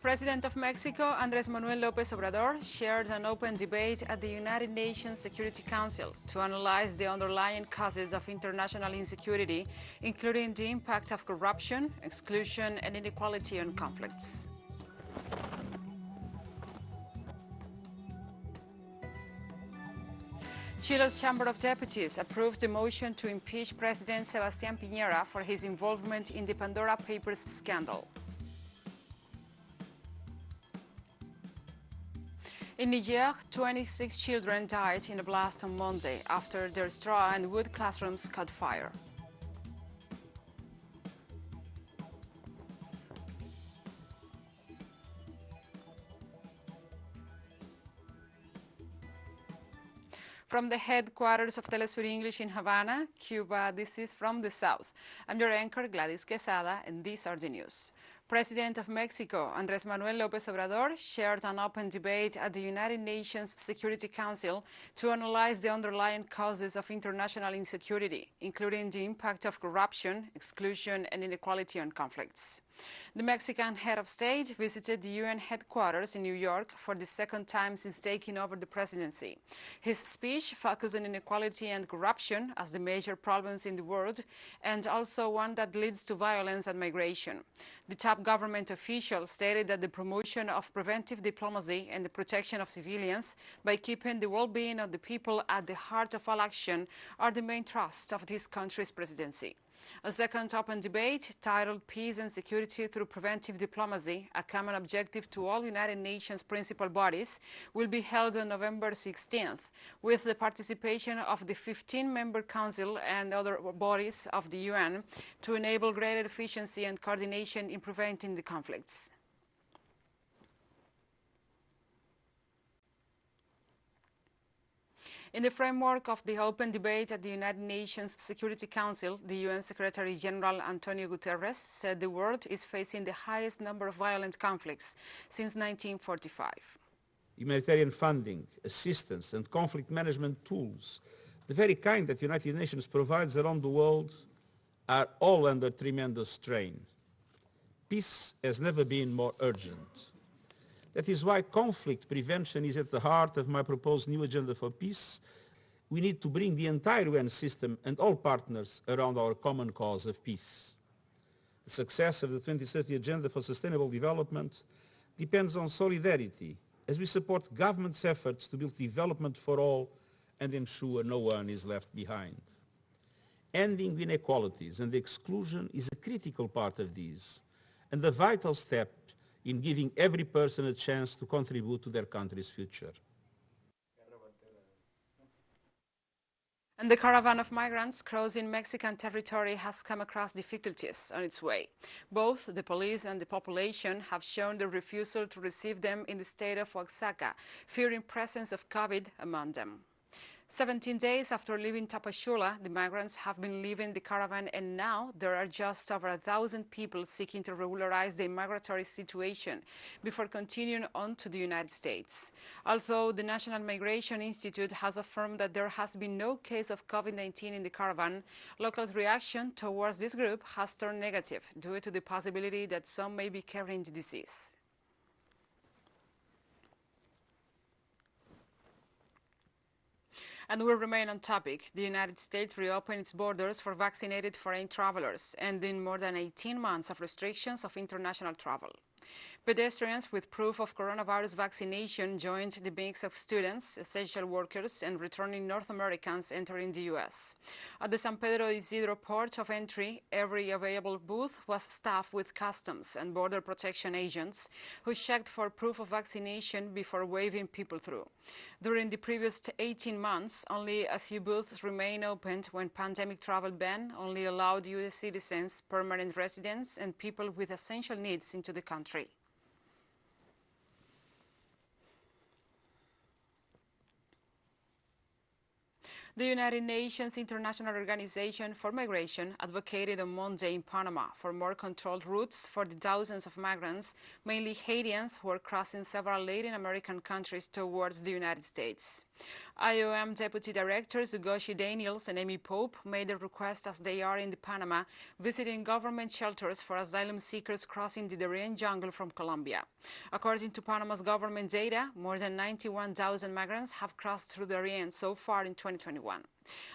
President of Mexico, Andrés Manuel López Obrador, shared an open debate at the United Nations Security Council to analyze the underlying causes of international insecurity, including the impact of corruption, exclusion, and inequality on conflicts. Chile's Chamber of Deputies approved the motion to impeach President Sebastian Pinera for his involvement in the Pandora Papers scandal. In Niger, 26 children died in a blast on Monday after their straw and wood classrooms caught fire. From the headquarters of teleSUR English in Havana, Cuba, this is From the South. I'm your anchor, Gladys Quesada, and these are the news. President of Mexico, Andrés Manuel López Obrador, shared an open debate at the United Nations Security Council to analyze the underlying causes of international insecurity, including the impact of corruption, exclusion, and inequality on conflicts. The Mexican head of state visited the UN headquarters in New York for the second time since taking over the presidency. His speech focused on inequality and corruption as the major problems in the world, and also one that leads to violence and migration. The top government officials stated that the promotion of preventive diplomacy and the protection of civilians by keeping the well-being of the people at the heart of all action are the main thrusts of this country's presidency. A second open debate, titled Peace and Security Through Preventive Diplomacy, a common objective to all United Nations principal bodies, will be held on November 16th, with the participation of the 15-member Council and other bodies of the UN to enable greater efficiency and coordination in preventing the conflicts. In the framework of the open debate at the United Nations Security Council, the UN Secretary General Antonio Guterres said the world is facing the highest number of violent conflicts since 1945. Humanitarian funding, assistance, and conflict management tools, the very kind that the United Nations provides around the world, are all under tremendous strain. Peace has never been more urgent. That is why conflict prevention is at the heart of my proposed new agenda for peace. We need to bring the entire UN system and all partners around our common cause of peace. The success of the 2030 Agenda for Sustainable Development depends on solidarity as we support governments' efforts to build development for all and ensure no one is left behind. Ending inequalities and exclusion is a critical part of these and a vital step in giving every person a chance to contribute to their country's future. And the caravan of migrants crossing Mexican territory has come across difficulties on its way. Both the police and the population have shown their refusal to receive them in the state of Oaxaca, fearing presence of COVID among them. 17 days after leaving Tapachula, the migrants have been leaving the caravan, and now there are just over 1,000 people seeking to regularize their migratory situation before continuing on to the United States. Although the National Migration Institute has affirmed that there has been no case of COVID-19 in the caravan, locals' reaction towards this group has turned negative due to the possibility that some may be carrying the disease. And we'll remain on topic. The United States reopened its borders for vaccinated foreign travelers, ending more than 18 months of restrictions of international travel. Pedestrians with proof of coronavirus vaccination joined the mix of students, essential workers, and returning North Americans entering the U.S. At the San Pedro Isidro port of entry, every available booth was staffed with customs and border protection agents who checked for proof of vaccination before waving people through. During the previous 18 months, only a few booths remained open when pandemic travel ban only allowed U.S. citizens, permanent residents, and people with essential needs into the country. The United Nations International Organization for Migration advocated on Monday in Panama for more controlled routes for the thousands of migrants, mainly Haitians, who are crossing several Latin American countries towards the United States. IOM Deputy Directors Ugoshi Daniels and Amy Pope made the request as they are in Panama, visiting government shelters for asylum seekers crossing the Darien jungle from Colombia. According to Panama's government data, more than 91,000 migrants have crossed through Darien so far in 2021.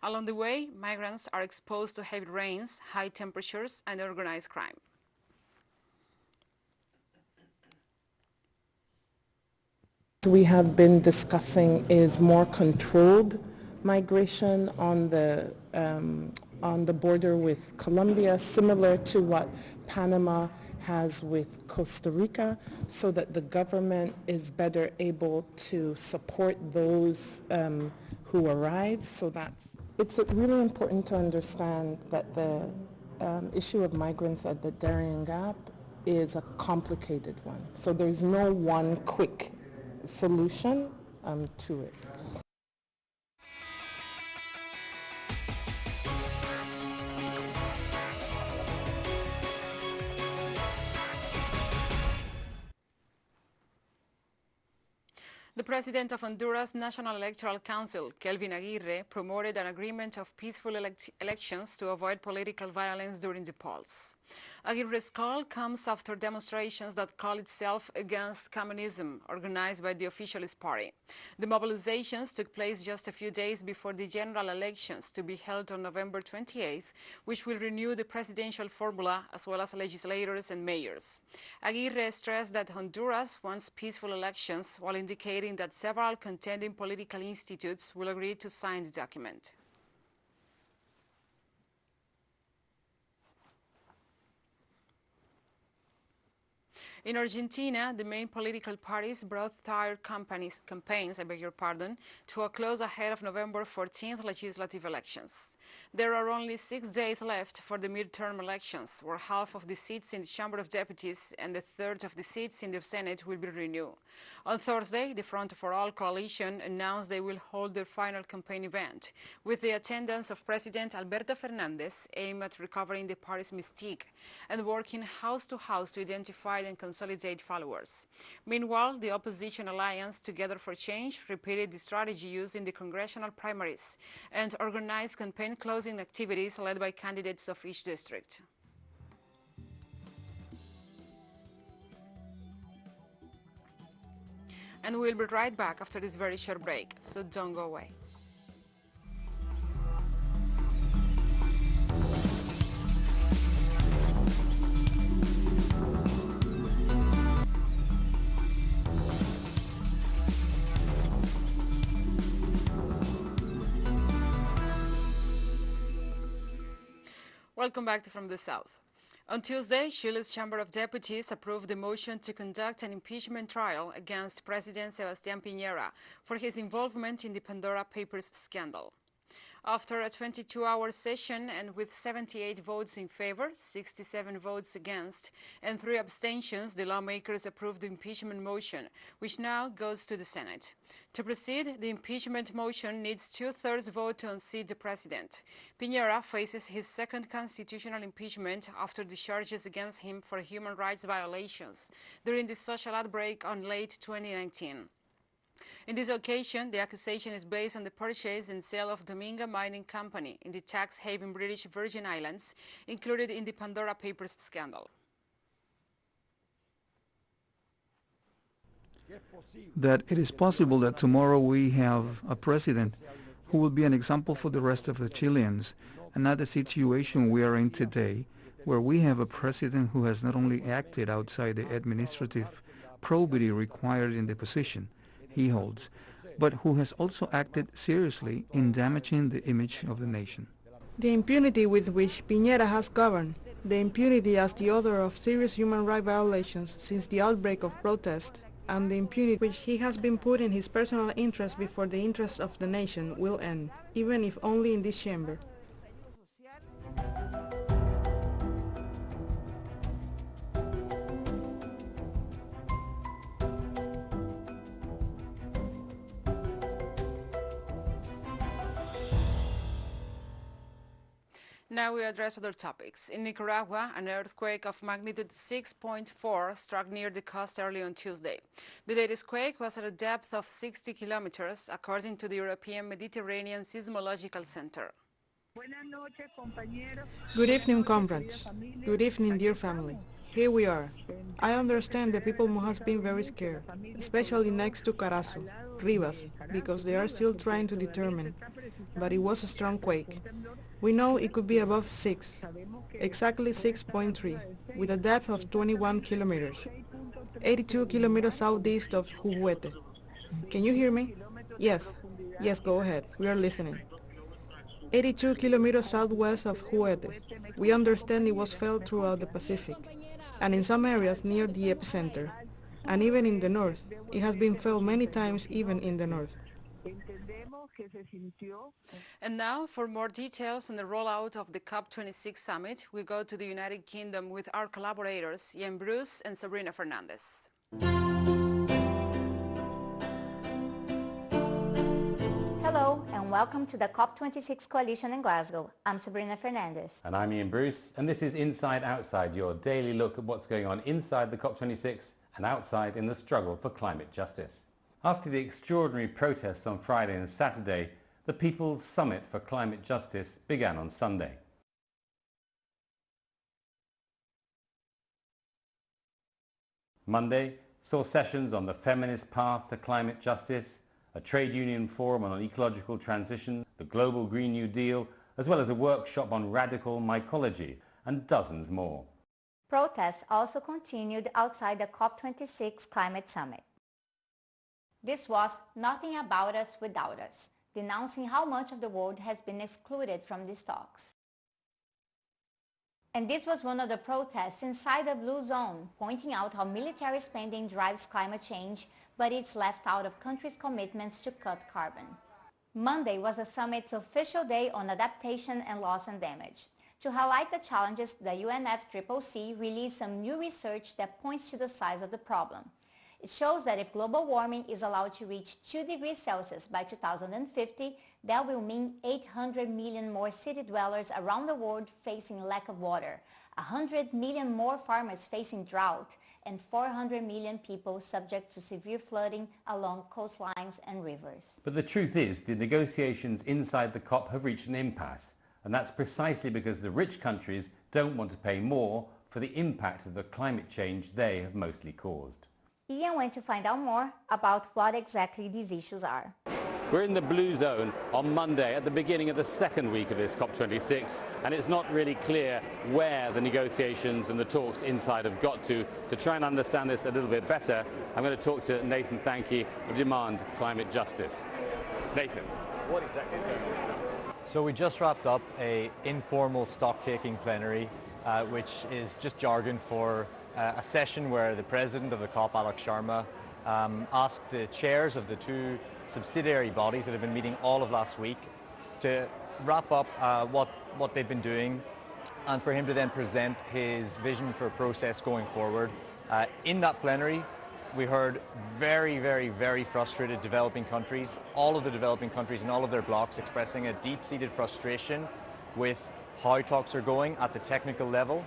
Along the way, migrants are exposed to heavy rains, high temperatures, and organized crime. We have been discussing is more controlled migration on the border with Colombia, similar to what Panama has with Costa Rica, so that the government is better able to support those who arrive. So it's really important to understand that the issue of migrants at the Darien Gap is a complicated one. So there's no one quick solution to it. The president of Honduras National Electoral Council, Kelvin Aguirre, promoted an agreement of peaceful elections to avoid political violence during the polls. Aguirre's call comes after demonstrations that call itself against communism, organized by the Officialist Party. The mobilizations took place just a few days before the general elections to be held on November 28th, which will renew the presidential formula as well as legislators and mayors. Aguirre stressed that Honduras wants peaceful elections, while indicating that several contending political institutes will agree to sign the document. In Argentina, the main political parties brought their campaigns to a close ahead of November 14th legislative elections. There are only 6 days left for the midterm elections, where half of the seats in the Chamber of Deputies and a third of the seats in the Senate will be renewed. On Thursday, the Front for All coalition announced they will hold their final campaign event, with the attendance of President Alberto Fernández, aimed at recovering the party's mystique and working house to house to identify and consolidate followers. Meanwhile, the opposition alliance Together for Change repeated the strategy used in the congressional primaries and organized campaign closing activities led by candidates of each district. And we'll be right back after this very short break, so don't go away. Welcome back to From the South. On Tuesday, Chile's Chamber of Deputies approved the motion to conduct an impeachment trial against President Sebastian Pinera for his involvement in the Pandora Papers scandal. After a 22-hour session and with 78 votes in favor, 67 votes against, and 3 abstentions, the lawmakers approved the impeachment motion, which now goes to the Senate. To proceed, the impeachment motion needs 2/3 vote to unseat the president. Piñera faces his second constitutional impeachment after the charges against him for human rights violations during the social outbreak on late 2019. In this occasion, the accusation is based on the purchase and sale of Dominga Mining Company in the tax haven British Virgin Islands, included in the Pandora Papers scandal. That it is possible that tomorrow we have a president who will be an example for the rest of the Chileans, and not the situation we are in today, where we have a president who has not only acted outside the administrative probity required in the position he holds, but who has also acted seriously in damaging the image of the nation. The impunity with which Piñera has governed, the impunity as the author of serious human rights violations since the outbreak of protest, and the impunity which he has been putting his personal interests before the interests of the nation will end, even if only in this chamber. Now we address other topics. In Nicaragua, an earthquake of magnitude 6.4 struck near the coast early on Tuesday. The latest quake was at a depth of 60 kilometers, according to the European Mediterranean Seismological Center. Good evening, comrades. Good evening, dear family. Here we are. I understand the people must have been very scared, especially next to Carazo, Rivas, because they are still trying to determine. But it was a strong quake. We know it could be above 6, exactly 6.3, with a depth of 21 kilometers, 82 kilometers southeast of Jujuete. Can you hear me? Yes. Yes, go ahead. We are listening. 82 kilometers southwest of Jujuete. We understand it was felt throughout the Pacific, and in some areas near the epicenter, and even in the north. It has been felt many times even in the north. And now, for more details on the rollout of the COP26 summit, we go to the United Kingdom with our collaborators, Ian Bruce and Sabrina Fernandez. Hello and welcome to the COP26 Coalition in Glasgow. I'm Sabrina Fernandez. And I'm Ian Bruce, and this is Inside Outside, your daily look at what's going on inside the COP26 and outside in the struggle for climate justice. After the extraordinary protests on Friday and Saturday, the People's Summit for Climate Justice began on Sunday. Monday saw sessions on the feminist path to climate justice, a trade union forum on ecological transition, the Global Green New Deal, as well as a workshop on radical mycology, and dozens more. Protests also continued outside the COP26 Climate Summit. This was Nothing About Us Without Us, denouncing how much of the world has been excluded from these talks. And this was one of the protests inside the Blue Zone, pointing out how military spending drives climate change, but it's left out of countries' commitments to cut carbon. Monday was the summit's official day on adaptation and loss and damage. To highlight the challenges, the UNFCCC released some new research that points to the size of the problem. It shows that if global warming is allowed to reach 2 degrees Celsius by 2050, that will mean 800 million more city dwellers around the world facing lack of water, 100 million more farmers facing drought, and 400 million people subject to severe flooding along coastlines and rivers. But the truth is, the negotiations inside the COP have reached an impasse, and that's precisely because the rich countries don't want to pay more for the impact of the climate change they have mostly caused. Ian went to find out more about what exactly these issues are. We're in the Blue Zone on Monday at the beginning of the second week of this COP26, and it's not really clear where the negotiations and the talks inside have got to. To try and understand this a little bit better, I'm going to talk to Nathan Thankey of Demand Climate Justice. Nathan, what exactly is going on? So we just wrapped up an informal stock-taking plenary, which is just jargon for a session where the president of the COP, Alex Sharma, asked the chairs of the two subsidiary bodies that have been meeting all of last week to wrap up what they've been doing, and for him to then present his vision for a process going forward. In that plenary, we heard very, very, very frustrated developing countries, all of the developing countries in all of their blocs expressing a deep-seated frustration with how talks are going at the technical level.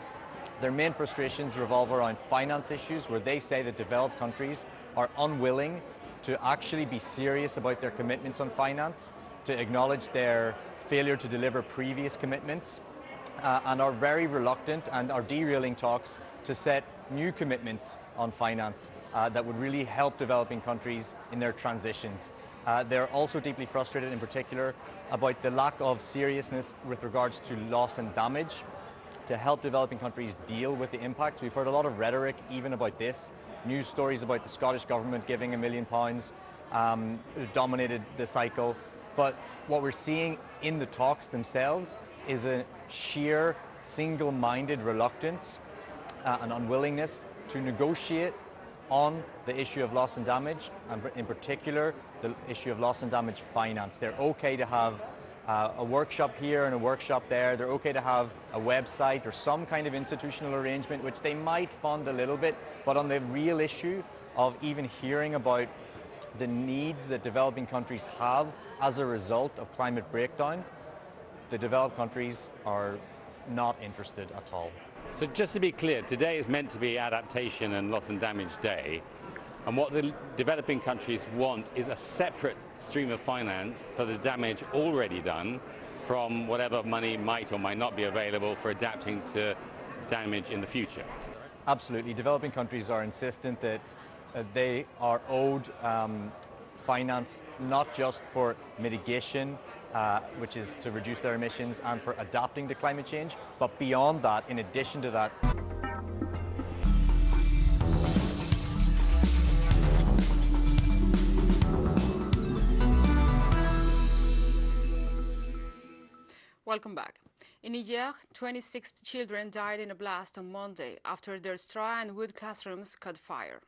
Their main frustrations revolve around finance issues, where they say that developed countries are unwilling to actually be serious about their commitments on finance, to acknowledge their failure to deliver previous commitments, and are very reluctant and are derailing talks to set new commitments on finance that would really help developing countries in their transitions. They're also deeply frustrated in particular about the lack of seriousness with regards to loss and damage to help developing countries deal with the impacts. We've heard a lot of rhetoric even about this. News stories about the Scottish government giving £1 million dominated the cycle. But what we're seeing in the talks themselves is a sheer single-minded reluctance and unwillingness to negotiate on the issue of loss and damage, and in particular the issue of loss and damage finance. They're okay to have a workshop here and a workshop there. They're okay to have a website or some kind of institutional arrangement which they might fund a little bit, but on the real issue of even hearing about the needs that developing countries have as a result of climate breakdown, the developed countries are not interested at all. So just to be clear, today is meant to be Adaptation and Loss and Damage Day, and what the developing countries want is a separate stream of finance for the damage already done from whatever money might or might not be available for adapting to damage in the future. Absolutely. Developing countries are insistent that they are owed finance not just for mitigation, which is to reduce their emissions, and for adapting to climate change, but beyond that, in addition to that. Welcome back. In Niger, 26 children died in a blast on Monday after their straw and wood classrooms caught fire.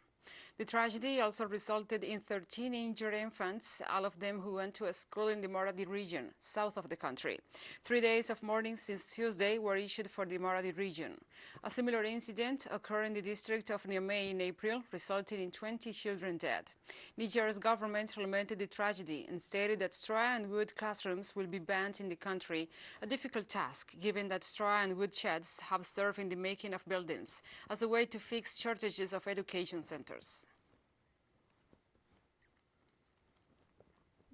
The tragedy also resulted in 13 injured infants, all of them who went to a school in the Maradi region, south of the country. 3 days of mourning since Tuesday were issued for the Maradi region. A similar incident occurred in the district of Niamey in April, resulting in 20 children dead. Niger's government lamented the tragedy and stated that straw and wood classrooms will be banned in the country, a difficult task given that straw and wood sheds have served in the making of buildings as a way to fix shortages of education centers.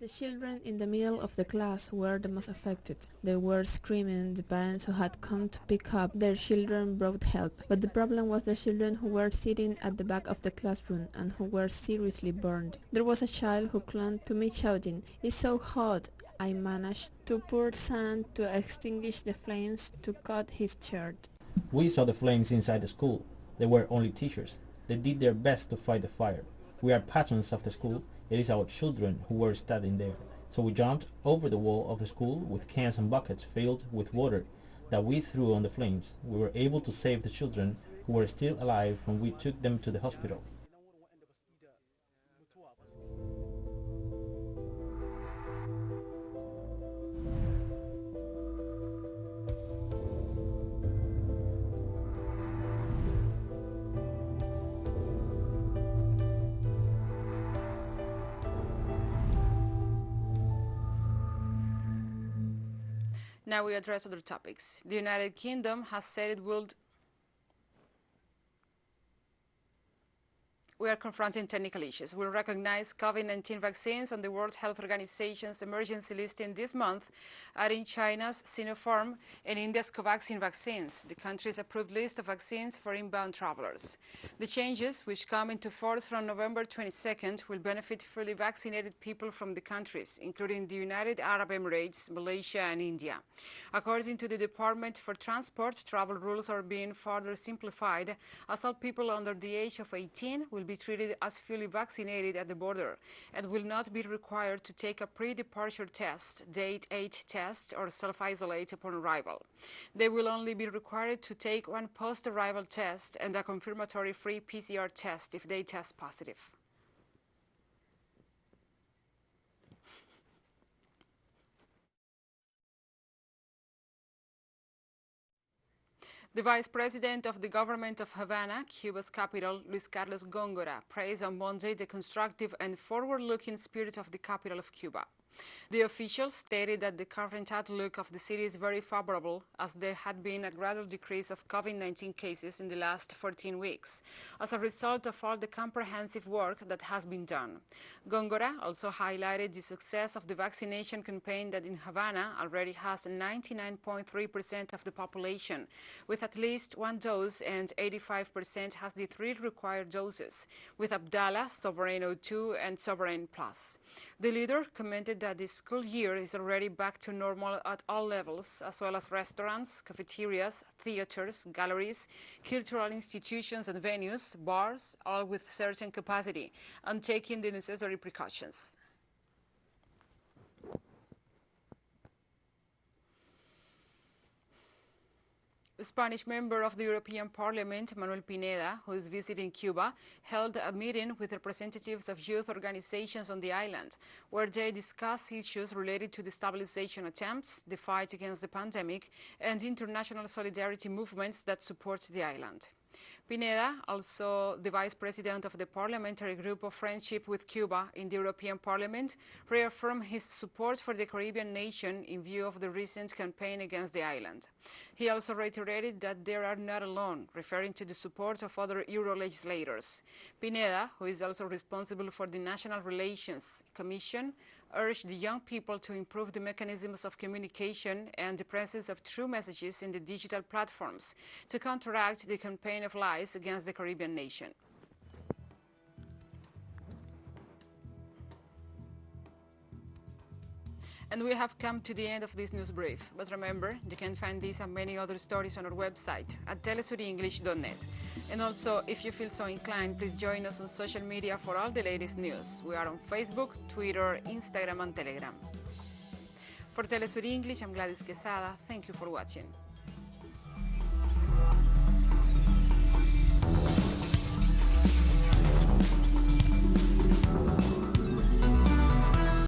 The children in the middle of the class were the most affected. They were screaming. The parents who had come to pick up their children brought help. But the problem was the children who were sitting at the back of the classroom and who were seriously burned. There was a child who clung to me shouting, "It's so hot." I managed to pour sand to extinguish the flames to cut his shirt. We saw the flames inside the school. They were only teachers. They did their best to fight the fire. We are patrons of the school. It is our children who were studying there. So we jumped over the wall of the school with cans and buckets filled with water that we threw on the flames. We were able to save the children who were still alive when we took them to the hospital. Now we address other topics. The United Kingdom has said it will... We are confronting technical issues. We'll recognize COVID-19 vaccines on the World Health Organization's emergency listing this month, adding China's Sinopharm and India's Covaxin vaccines, the country's approved list of vaccines for inbound travelers. The changes, which come into force from November 22nd, will benefit fully vaccinated people from the countries, including the United Arab Emirates, Malaysia, and India. According to the Department for Transport, travel rules are being further simplified, as all people under the age of 18 will be treated as fully vaccinated at the border and will not be required to take a pre-departure test, date 8 test, or self-isolate upon arrival. They will only be required to take one post-arrival test and a confirmatory free PCR test if they test positive. The Vice President of the government of Havana, Cuba's capital, Luis Carlos Góngora, praised on Monday the constructive and forward-looking spirit of the capital of Cuba. The official stated that the current outlook of the city is very favorable, as there had been a gradual decrease of COVID-19 cases in the last 14 weeks, as a result of all the comprehensive work that has been done. Góngora also highlighted the success of the vaccination campaign that in Havana already has 99.3% of the population, with at least one dose, and 85% has the 3 required doses, with Abdala, Sovereign 02, and Sovereign Plus. The leader commented that the school year is already back to normal at all levels, as well as restaurants, cafeterias, theaters, galleries, cultural institutions and venues, bars, all with certain capacity, and taking the necessary precautions. The Spanish member of the European Parliament, Manuel Pinera, who is visiting Cuba, held a meeting with representatives of youth organizations on the island, where they discussed issues related to the stabilization attempts, the fight against the pandemic, and international solidarity movements that support the island. Pinera, also the vice president of the Parliamentary Group of Friendship with Cuba in the European Parliament, reaffirmed his support for the Caribbean nation in view of the recent campaign against the island. He also reiterated that they are not alone, referring to the support of other Euro legislators. Pinera, who is also responsible for the National Relations Commission, urged the young people to improve the mechanisms of communication and the presence of true messages in the digital platforms to counteract the campaign of lies against the Caribbean nation. And we have come to the end of this news brief. But remember, you can find these and many other stories on our website at telesurenglish.net. And also, if you feel so inclined, please join us on social media for all the latest news. We are on Facebook, Twitter, Instagram, and Telegram. For TeleSUR English, I'm Gladys Quesada. Thank you for watching.